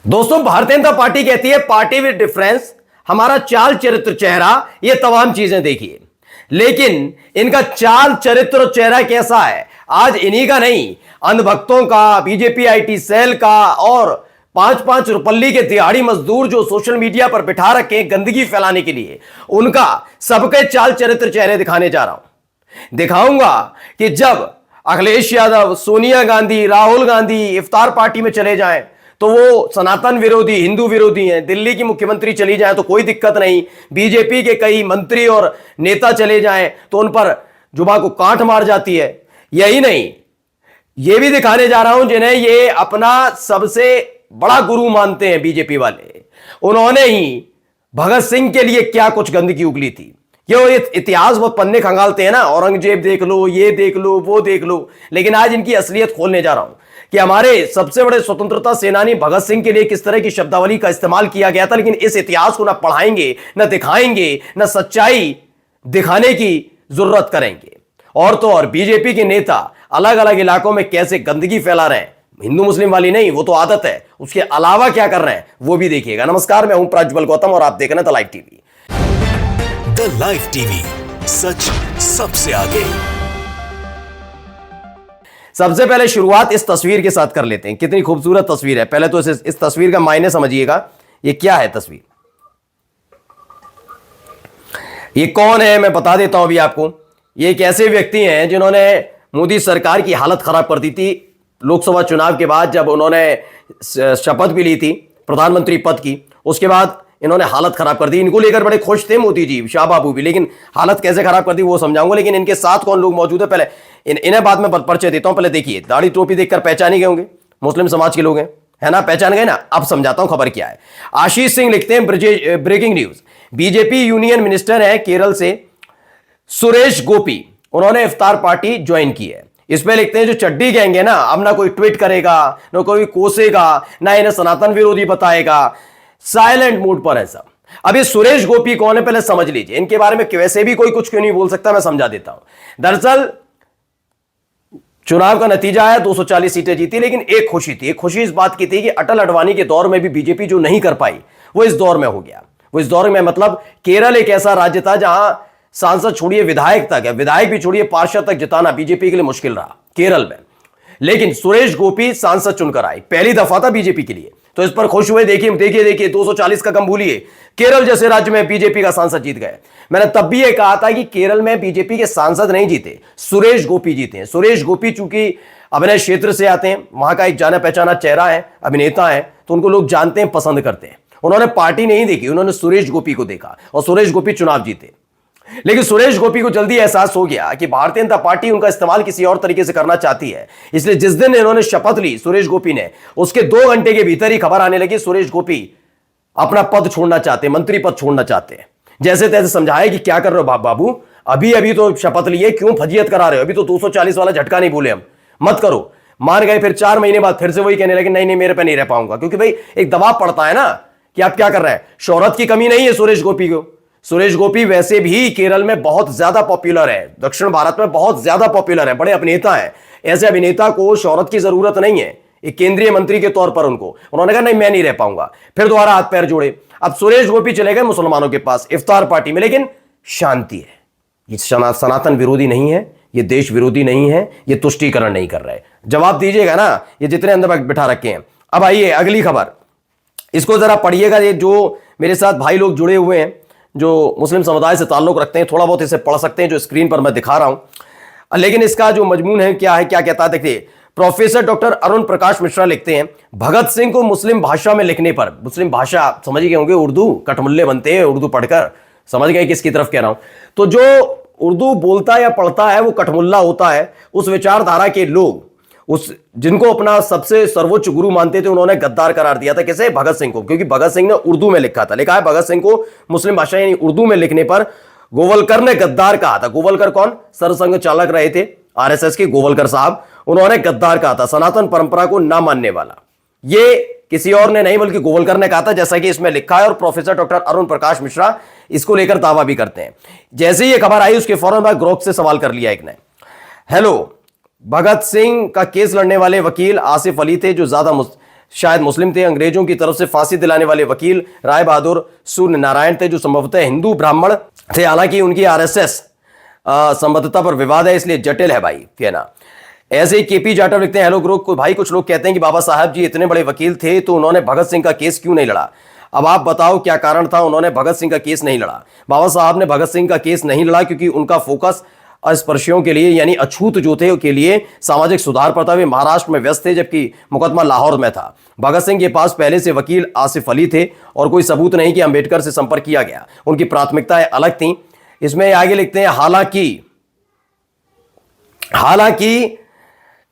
दोस्तों, भारतीय जनता पार्टी कहती है पार्टी विद डिफरेंस, हमारा चाल चरित्र चेहरा, ये तमाम चीजें देखिए। लेकिन इनका चाल चरित्र और चेहरा कैसा है आज इन्हीं का नहीं, अंधभक्तों का, बीजेपी आईटी सेल का और 5-5 रुपल्ली के दिहाड़ी मजदूर जो सोशल मीडिया पर बिठा रखे गंदगी फैलाने के लिए, उनका सबके चाल चरित्र चेहरे दिखाने जा रहा हूं। दिखाऊंगा कि जब अखिलेश यादव, सोनिया गांधी, राहुल गांधी इफ्तार पार्टी में चले जाएं तो वो सनातन विरोधी, हिंदू विरोधी हैं। दिल्ली की मुख्यमंत्री चली जाए तो कोई दिक्कत नहीं, बीजेपी के कई मंत्री और नेता चले जाएं तो उन पर जुबान को कांट मार जाती है। यही नहीं, ये भी दिखाने जा रहा हूं जिन्हें ये अपना सबसे बड़ा गुरु मानते हैं बीजेपी वाले, उन्होंने ही भगत सिंह के लिए क्या कुछ गंदगी उगली थी। ये इतिहास वो पन्ने खंगालते हैं ना, औरंगजेब देख लो, ये देख लो, वो देख लो, लेकिन आज इनकी असलियत खोलने जा रहा हूं कि हमारे सबसे बड़े स्वतंत्रता सेनानी भगत सिंह के लिए किस तरह की शब्दावली का इस्तेमाल किया गया था। लेकिन इस इतिहास को ना पढ़ाएंगे, ना दिखाएंगे, ना सच्चाई दिखाने की जरूरत करेंगे। और तो और बीजेपी के नेता अलग अलग इलाकों में कैसे गंदगी फैला रहे हैं, हिंदू मुस्लिम वाली नहीं, वो तो आदत है, उसके अलावा क्या कर रहे हैं वो भी देखिएगा। नमस्कार, मैं हूं प्रज्वल गौतम और आप देख रहे हैं the live TV. The live TV, सच सबसे आगे। सबसे पहले शुरुआत इस तस्वीर के साथ कर लेते हैं। कितनी खूबसूरत तस्वीर है। पहले तो इस तस्वीर का मायने समझिएगा। ये क्या है तस्वीर, ये कौन है मैं बता देता हूं अभी आपको। ये एक ऐसे व्यक्ति हैं जिन्होंने मोदी सरकार की हालत खराब कर दी थी लोकसभा चुनाव के बाद, जब उन्होंने शपथ भी ली थी प्रधानमंत्री पद की। उसके बाद इन्होंने हालत खराब कर दी। इनको लेकर बड़े खुश थे मोदी जी, शाह बाबू भी, लेकिन हालत कैसे खराब कर दी वो समझाऊंगा। लेकिन इनके साथ कौन लोग मौजूद है, पहले इन्हें बाद में परिचय देता हूं। पहले देखिए, दाढ़ी टोपी देखकर पहचान ही गए होंगे, मुस्लिम समाज के लोग हैं, है ना, पहचान गए ना। अब समझाता हूं खबर क्या है। आशीष सिंह लिखते हैं breaking news, BJP union minister है केरल से सुरेश गोपी, उन्होंने इफ्तार पार्टी ज्वाइन की है। इसमें लिखते हैं जो चड्डी गैंग है ना, अब ना कोई ट्वीट करेगा, ना कोई कोसेगा, ना इन्हें सनातन विरोधी बताएगा, साइलेंट मूड पर है सब। अब ये सुरेश गोपी कौन है पहले समझ लीजिए। इनके बारे में वैसे भी कोई कुछ क्यों नहीं बोल सकता, मैं समझा देता हूं। दरअसल चुनाव का नतीजा आया, 240 सीटें जीती, लेकिन एक खुशी थी। एक खुशी इस बात की थी कि अटल अडवाणी के दौर में भी बीजेपी जो नहीं कर पाई वो इस दौर में हो गया। वो इस दौर में मतलब केरल एक ऐसा राज्य था जहां सांसद छोड़िए विधायक तक है, विधायक भी छोड़िए पार्षद तक जिताना बीजेपी के लिए मुश्किल रहा केरल में। लेकिन सुरेश गोपी सांसद चुनकर आए, पहली दफा था बीजेपी के लिए, तो इस पर खुश हुए। देखिए 240 का कम भूलिए, केरल जैसे राज्य में बीजेपी का सांसद जीत गए। मैंने तब भी यह कहा था कि केरल में बीजेपी के सांसद नहीं जीते, सुरेश गोपी जीते हैं। सुरेश गोपी चूंकि अभिनय क्षेत्र से आते हैं, वहां का एक जाना पहचाना चेहरा है, अभिनेता है, तो उनको लोग जानते हैं, पसंद करते हैं। उन्होंने पार्टी नहीं देखी, उन्होंने सुरेश गोपी को देखा और सुरेश गोपी चुनाव जीते। लेकिन सुरेश गोपी को जल्दी एहसास हो गया कि भारतीय जनता पार्टी उनका इस्तेमाल किसी और तरीके से करना चाहती है। इसलिए जिस दिन इन्होंने शपथ ली सुरेश गोपी ने, उसके 2 घंटे के भीतर ही खबर आने लगी सुरेश गोपी अपना पद छोड़ना चाहते, मंत्री पद छोड़ना चाहते हैं। जैसे तैसे समझाया कि क्या कर रहे हो बाबू, अभी तो शपथ लिए, क्यों फजीयत करा रहे हो, अभी तो 240 वाला झटका नहीं बोले हम, मत करो। मान गए, फिर 4 महीने बाद फिर से वही कहने लगे नहीं मेरे पे नहीं रह पाऊंगा, क्योंकि भाई एक दबाव पड़ता है ना कि आप क्या कर रहे हैं। शोहरत की कमी नहीं है सुरेश गोपी को। सुरेश गोपी वैसे भी केरल में बहुत ज्यादा पॉपुलर है, दक्षिण भारत में बहुत ज्यादा पॉपुलर है, बड़े अभिनेता है। ऐसे अभिनेता को शोहरत की जरूरत नहीं है, एक केंद्रीय मंत्री के तौर पर उन्होंने कहा नहीं मैं नहीं रह पाऊंगा, फिर दोबारा हाथ पैर जोड़े। अब सुरेश गोपी चले गए मुसलमानों के पास इफ्तार पार्टी में, लेकिन शांति है। ये सनातन विरोधी नहीं है, ये देश विरोधी नहीं है, ये तुष्टीकरण नहीं कर रहे। जवाब दीजिएगा ना, ये जितने अंदर बिठा रखे हैं। अब आइए अगली खबर, इसको जरा पढ़िएगा। ये जो मेरे साथ भाई लोग जुड़े हुए हैं जो मुस्लिम समुदाय से ताल्लुक रखते हैं, थोड़ा बहुत इसे पढ़ सकते हैं, जो स्क्रीन पर मैं दिखा रहा हूं। लेकिन इसका जो मजमून है क्या कहता है देखिए। प्रोफेसर डॉक्टर अरुण प्रकाश मिश्रा लिखते हैं, भगत सिंह को मुस्लिम भाषा में लिखने पर, मुस्लिम भाषा समझ गए होंगे, उर्दू, कटमुल्ले बनते हैं उर्दू पढ़कर, समझ गए किसकी तरफ कह रहा हूं। तो जो उर्दू बोलता या पढ़ता है वो कटमुल्ला होता है। उस विचारधारा के लोग, उस जिनको अपना सबसे सर्वोच्च गुरु मानते थे, उन्होंने गद्दार करार दिया था। कैसे? भगत सिंह को, क्योंकि भगत सिंह ने उर्दू में लिखा था। लिखा है भगत सिंह को मुस्लिम भाषा यानी उर्दू में लिखने पर गोवलकर ने गद्दार कहा था। गोवलकर कौन? सरसंघ चालक रहे थे आरएसएस के गोवलकर साहब, उन्होंने गद्दार कहा था, सनातन परंपरा को ना मानने वाला। ये किसी और ने नहीं बल्कि गोवलकर ने कहा था, जैसा कि इसमें लिखा है। और प्रोफेसर डॉक्टर अरुण प्रकाश मिश्रा इसको लेकर दावा भी करते हैं। जैसे ही ये खबर आई उसके फौरन बाद ग्रोक से सवाल कर लिया एक ने, हेलो, भगत सिंह का केस लड़ने वाले वकील आसिफ अली थे जो ज्यादा शायद मुस्लिम थे। अंग्रेजों की तरफ से फांसी दिलाने वाले वकील राय बहादुर सूर्य नारायण थे, जो संभवतः हिंदू ब्राह्मण थे। हालांकि उनकी आरएसएस संबद्धता पर विवाद है, इसलिए जटिल है भाई कहना। ऐसे ही केपी जाटव लिखते हैं, हेलो ग्रुप को भाई, कुछ लोग कहते हैं कि बाबा साहब जी इतने बड़े वकील थे तो उन्होंने भगत सिंह का केस क्यों नहीं लड़ा। अब आप बताओ क्या कारण था उन्होंने भगत सिंह का केस नहीं लड़ा। बाबा साहब ने भगत सिंह का केस नहीं लड़ा क्योंकि उनका फोकस अस्पृश्यों के लिए यानी अछूत जो थे के लिए सामाजिक सुधार पर था। वे महाराष्ट्र में व्यस्त थे जबकि मुकदमा लाहौर में था। भगत सिंह के पास पहले से वकील आसिफ अली थे और कोई सबूत नहीं कि अंबेडकर से संपर्क किया गया। उनकी प्राथमिकताएं अलग थीं। इसमें आगे लिखते हैं, हालांकि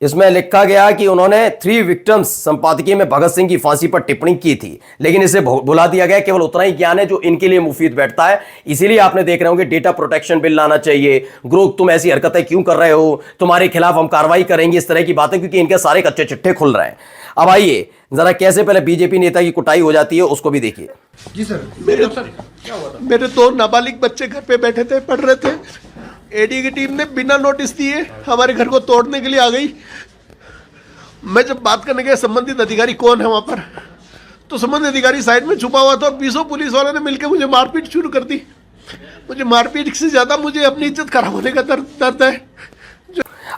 इसमें लिखा गया कि उन्होंने 3 विक्टिम्स संपादकीय में भगत सिंह की फांसी पर टिप्पणी की थी, लेकिन इसे भुला दिया गया। केवल उतना ही ज्ञान है जो इनके लिए मुफीद बैठता है। इसीलिए आपने देख रहे होंगे डेटा प्रोटेक्शन बिल लाना चाहिए, ग्रुप तुम ऐसी हरकतें क्यों कर रहे हो, तुम्हारे खिलाफ हम कार्रवाई करेंगे, इस तरह की बातें, क्योंकि इनके सारे कच्चे चिट्ठे खुल रहे हैं। अब आइए जरा कैसे पहले बीजेपी नेता की कुटाई हो जाती है उसको भी देखिए। जी सर। मेरे 2 नाबालिग बच्चे घर पे बैठे थे, पढ़ रहे थे। एडी की टीम ने बिना नोटिस दिए हमारे घर को तोड़ने के लिए आ गई। मैं जब बात करने गया संबंधित अधिकारी कौन है वहां पर, तो संबंधित अधिकारी साइड में छुपा हुआ था और 20 पुलिस वालों ने मिलकर मुझे मारपीट शुरू कर दी। मुझे मारपीट से ज्यादा मुझे अपनी इज्जत खराब होने का दर्द है।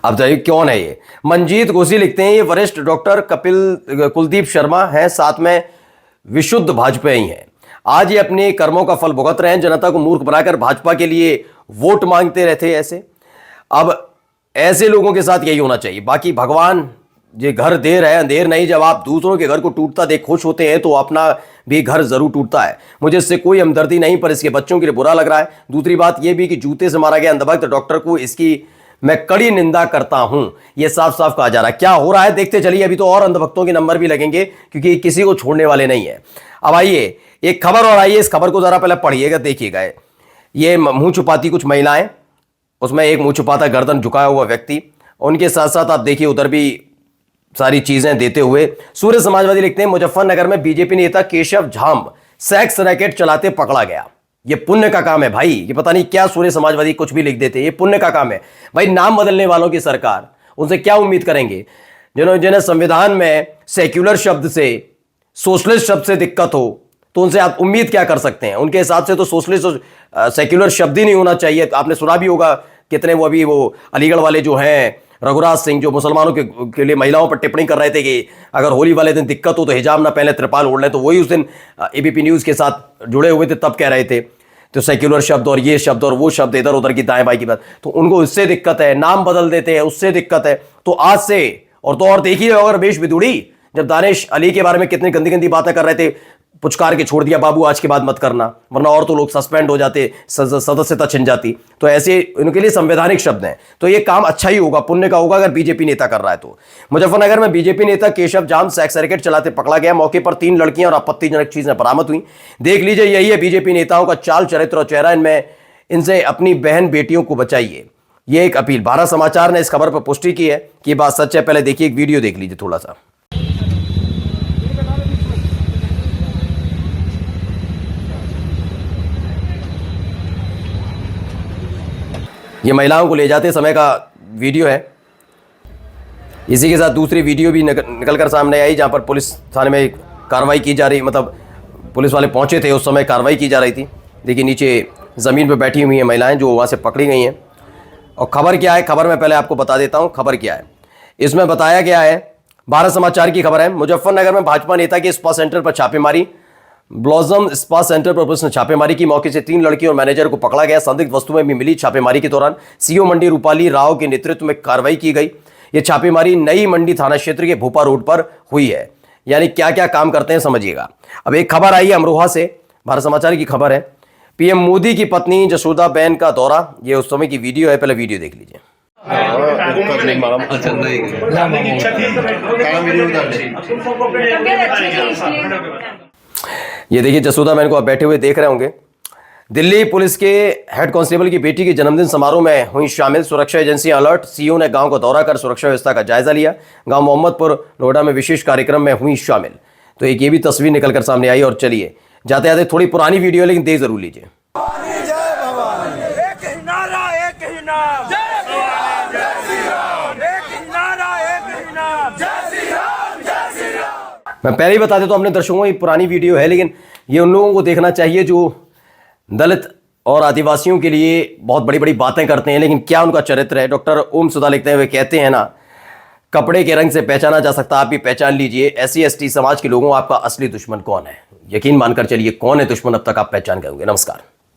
अब जाइए कौन है ये। मंजीत घोसी लिखते हैं, ये वरिष्ठ डॉक्टर कुलदीप शर्मा हैं, साथ में विशुद्ध भाजपाई हैं। आज ये अपने कर्मों का फल भुगत रहे हैं। जनता को मूर्ख बनाकर भाजपा के लिए वोट मांगते रहते ऐसे। अब ऐसे लोगों के साथ यही होना चाहिए। बाकी भगवान ये घर देर है अंधेर नहीं। जब आप दूसरों के घर को टूटता देख खुश होते हैं तो अपना भी घर जरूर टूटता है। मुझे इससे कोई हमदर्दी नहीं, पर इसके बच्चों के लिए बुरा लग रहा है। दूसरी बात यह भी कि जूते से मारा गया अंधभक्त डॉक्टर को, इसकी मैं कड़ी निंदा करता हूं। यह साफ साफ कहा जा रहा है। क्या हो रहा है देखते चलिए। अभी तो और अंधभक्तों के नंबर भी लगेंगे क्योंकि किसी को छोड़ने वाले नहीं है। अब आइए एक खबर और आइए, इस खबर को जरा पहले पढ़िएगा, देखिएगा। ये मुंह छुपाती कुछ महिलाएं, उसमें एक मुंह छुपाता गर्दन झुकाया हुआ व्यक्ति, उनके साथ साथ आप देखिए उधर भी सारी चीजें देते हुए। सूर्य समाजवादी लिखते हैं, मुजफ्फरनगर में बीजेपी नेता केशव झाम सेक्स रैकेट चलाते पकड़ा गया। ये पुण्य का काम है भाई। ये पता नहीं क्या सूर्य समाजवादी कुछ भी लिख देते, ये पुण्य का काम है भाई। नाम बदलने वालों की सरकार, उनसे क्या उम्मीद करेंगे जिन्हें संविधान में सेक्युलर शब्द से सोशलिस्ट शब्द से दिक्कत हो, तो उनसे आप उम्मीद क्या कर सकते हैं। उनके हिसाब से तो सोशलिस्ट और सेक्युलर शब्द ही नहीं होना चाहिए। आपने सुना भी होगा कितने वो अलीगढ़ वाले जो हैं रघुराज सिंह, जो मुसलमानों के लिए महिलाओं पर टिप्पणी कर रहे थे कि अगर होली वाले दिन दिक्कत हो तो हिजाब ना पहले त्रिपाल ओढ़ लें, तो वही उस दिन एबीपी न्यूज़ के साथ जुड़े हुए थे, तब कह रहे थे। तो सेक्युलर शब्द और ये शब्द और वो शब्द इधर उधर की दाएं बाएं की बात, तो उनको इससे दिक्कत है। नाम बदल देते हैं उससे दिक्कत है। तो आज से और देखिए, अगर रमेश बिदुड़ी जब दानिश अली के बारे में कितनी गंदी गंदी बातें कर रहे थे, पुचकार के छोड़ दिया, बाबू आज के बाद मत करना, वरना और तो लोग सस्पेंड हो जाते, सदस्यता छिन जाती। तो ऐसे उनके लिए संवैधानिक शब्द हैं। तो ये काम अच्छा ही होगा, पुण्य का होगा अगर बीजेपी नेता कर रहा है तो। मुजफ्फरनगर में बीजेपी नेता केशव जाम सेक्स रैकेट चलाते पकड़ा गया। मौके पर 3 लड़कियां और आपत्तिजनक चीजें बरामद हुई। देख लीजिए, यही है बीजेपी नेताओं का चाल चरित्र और चेहरा। इनसे अपनी बहन बेटियों को बचाइए, ये एक अपील। भारत समाचार ने इस खबर पर पुष्टि की है कि बात सच है। पहले देखिए, एक वीडियो देख लीजिए थोड़ा सा। ये महिलाओं को ले जाते समय का वीडियो है। इसी के साथ दूसरी वीडियो भी निकल कर सामने आई, जहां पर पुलिस थाने में कार्रवाई की जा रही, मतलब पुलिस वाले पहुंचे थे उस समय कार्रवाई की जा रही थी। देखिए नीचे ज़मीन पर बैठी हुई हैं महिलाएं जो वहां से पकड़ी गई हैं। और खबर क्या है, खबर में पहले आपको बता देता हूं खबर क्या है। इसमें बताया गया है, भारत समाचार की खबर है, मुजफ्फरनगर में भाजपा नेता के स्पा सेंटर पर छापेमारी। ब्लॉसम स्पा सेंटर पर पुलिस ने छापेमारी की। मौके से 3 लड़कियों और मैनेजर को पकड़ा गया। संदिग्ध वस्तुएं भी मिली। छापेमारी के दौरान सीओ मंडी रूपाली राव के नेतृत्व में कार्रवाई की गई। यह छापेमारी नई मंडी थाना क्षेत्र के भोपा रोड पर हुई है। यानी क्या क्या काम करते हैं समझिएगा। अब एक खबर आई है अमरोहा से, भारत समाचार की खबर है। पीएम मोदी की पत्नी जसोदा बेन का दौरा, ये उस समय की वीडियो है, पहले वीडियो देख लीजिए। ये देखिए जसोदा बेन को आप बैठे हुए देख रहे होंगे। दिल्ली पुलिस के हेड कांस्टेबल की बेटी के जन्मदिन समारोह में हुई शामिल। सुरक्षा एजेंसियां अलर्ट। सीओ ने गांव का दौरा कर सुरक्षा व्यवस्था का जायजा लिया। गांव मोहम्मदपुर नोएडा में विशेष कार्यक्रम में हुई शामिल। तो एक ये भी तस्वीर निकलकर सामने आई। और चलिए जाते जाते, थोड़ी पुरानी वीडियो है लेकिन देख जरूर लीजिए। मैं पहले ही बता देता हूं अपने दर्शकों को, ये पुरानी वीडियो है, लेकिन ये उन लोगों को देखना चाहिए जो दलित और आदिवासियों के लिए बहुत बड़ी बड़ी बातें करते हैं, लेकिन क्या उनका चरित्र है। डॉक्टर ओम सुधा लिखते हैं, वे कहते हैं ना, कपड़े के रंग से पहचाना जा सकता, आप भी पहचान लीजिए SC ST समाज के लोगों, आपका असली दुश्मन कौन है। यकीन मानकर चलिए, कौन है दुश्मन, अब तक आप पहचान गए होंगे। नमस्कार।